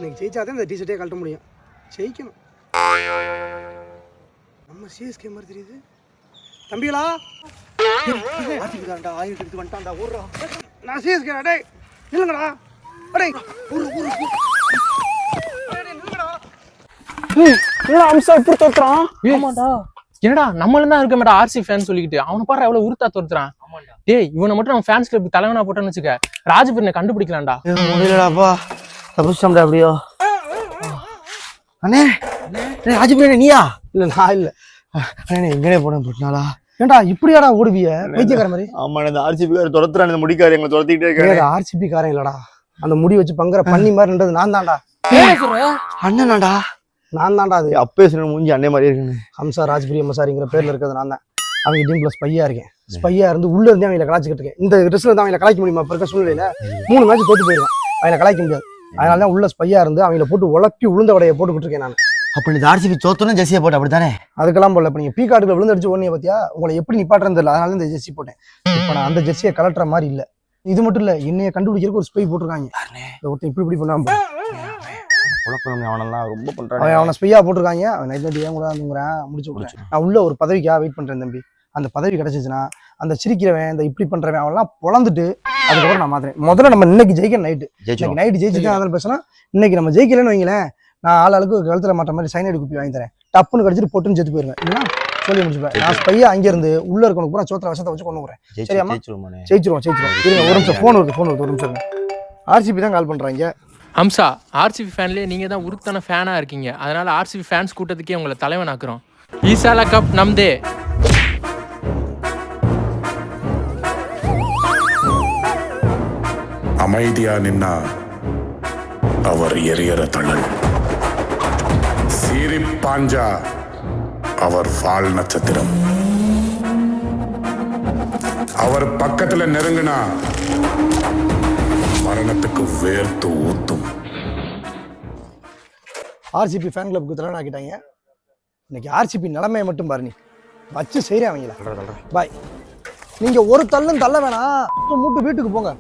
இன்னைக்கு ஜெயிச்சாதான் இந்த டிஷர்ட்டே கழட்ட முடியும். ஜெயிக்கணும். நம்ம சிஎஸ்கே மாதிரி தெரியுது. தம்பிகளா ஆர்சிபிக்காரன்டா, 1000 எடுத்து வந்துட்டான்டா. ஓடுறா, நான் சிஎஸ்கே. டேய் நில்லுங்கடா. டேய் என்னடா அம்சா இப்படி தோத்துறான்? ஆமாடா. என்னடா நம்மளும் தான் இருக்க மாட்டா ஆர்சி ஃபேன் சொல்லிக்கிட்டு அவனை பாரு எவ்வளவு உருத்தா தோத்துறான். டேய் இவனை மட்டும் நம்ம ஃபேன்ஸ் கிளப் தலைவனா போட்டோன்னு வச்சுக்க, ராஜபீரனை கண்டுபிடிக்கலாம்டா. முடியலடாப்பா, தப்பிச்சிட்டோம்டா. அப்படியோ அண்ணே, ராஜபீரன் நீயா? இல்ல நான் இல்ல அண்ணே. எங்கனே போனேன் போட்டுனாலா? ஏன்டா இப்படியாடா ஓடுவிய பைத்தியக்கார மாதிரி? ஆமா, இந்த ஆர்சிபி காரர் துரத்துறான், இந்த முடிக்காரு எங்களை துரத்திக்கிட்டே இருக்காரு. ஆர்சிபி காரன் இல்லடா, அந்த முடி வச்சு பங்கற பண்ணி மாதிரி இருந்தது நான் தான்டா. அண்ணனாடா? நான் தான்டா. அது அப்பே சொன்ன மூஞ்சி அண்ணே மாதிரி இருக்குன்னு. ஹம்சா ராஜ்பிரி அம்மசாரிங்கிற பேர்ல இருக்கிறது நான் தான். அவங்க டீம் பிளஸ் ஸ்பையா இருக்கேன். ஸ்பையா இருந்து உள்ள இருந்து அவங்களை கலாச்சிக்கிட்டு இருக்கேன். இந்த ட்ரெஸ்ல தான் அவங்களை கலாய்க்க முடியுமா? இப்ப இருக்க சூழ்நிலையில 3 மேட்ச் தோத்து போயிருக்கேன், அவங்களை கலாய்க்க முடியாது. அதனால தான் உள்ள ஸ்பையா இருந்து அவங்களை போட்டு உழப்பி உளுந்த வடையை போட்டுக்கிட்டு இருக்கேன் நான். அப்ப இந்த ஆர்சிபி தோத்தோன்னு ஜெர்சியை போட்டு அப்படித்தானே? அதுக்கெல்லாம் போடல. இப்ப நீங்க பீ கார்டுல விழுந்தடிச்சு ஓடனே பாத்தியா, உங்களை எப்படி நிப்பாட்டுறது தெரியல. அதனால இந்த ஜெர்சி போட்டேன். இப்ப நான் அந்த ஜெர்சியை கலட்டுற மாதிரி இல்ல. இது மட்டும் இல்ல, என்னைய கண்டுபிடிக்கிறதுக்கு ஒரு ஸ்பை போட்டிருக்காங்க. ஒருத்தன் இப்படி பண்ணாம அவனெல்லாம் ரொம்ப பண்றான். அவனை ஸ்பையா போட்டிருக்காங்க. அவன் நைட் நைட் ஏன் கூட முடிச்சு விட்றேன். நான் உள்ள ஒரு பதவிக்காக வெயிட் பண்றேன் தம்பி. அந்த பதவி கிடைச்சிச்சுன்னா அந்த சிரிக்கிறவன், இந்த இப்படி பண்றவன் அவன்லாம் பொழந்துட்டு அதுக்கப்புறம் நான் மாத்துறேன். முதல்ல நம்ம இன்னைக்கு ஜெயிக்க நைட்டு ஜெயிச்சுதான் அதெல்லாம் பேசினா. இன்னைக்கு நம்ம ஜெயிக்கலன்னு வைங்களேன், நான் ஆளுக்கு கழுத்துல மாட்ட மாதிரி சைனைடு குப்பி வாங்கி தரேன். டப்புன்னு கடிச்சிட்டு பொட்டுன்னு செத்து போயிருவேன். இல்லைன்னா சொல்லி முடிச்சுப்பேன். நான் ஸ்பையா அங்கே இருந்து உள்ள இருக்கணும் பூரா சோத்திர விஷத்தை வச்சு கொண்டு வரேன். சரியாமா? ஜெயிச்சிருவோம். இருங்க, ஒரு நிமிஷம் ஃபோன் வருது. ஒரு நிமிஷம். ஆர்சிபி தான் கால் பண்றாங்க. ஹம்சா, ஆர்சிபி ஃபேன்லேயே நீங்க தான் உருத்தான ஃபேனா இருக்கீங்க. அதனால ஆர்சிபி ஃபேன்ஸ் கூட்டத்துக்கே உங்களை தலைவன் ஆக்குறோம். ஈசாலா கப் நம்தே. அமைதியா நின்னா அவர் எரியற தணல், சீறி பாஞ்சா அவர் வால் நட்சத்திரம், அவர் பக்கத்துல நெருங்கினா மரணத்துக்கு வேர்த்து ஊத்தும். ஆர்சிபி ஃபேன் கிளப்புக்கு தலைவன் ஆக்கிட்டாங்க. இன்னைக்கு ஆர்சிபி நிலைமையை மட்டும் பாரு, நீ வச்சு செய்கிறேன் அவங்கள. பாய். நீங்க ஒரு தள்ளும் தள்ள வேணாம், மூட்டு வீட்டுக்கு போங்க.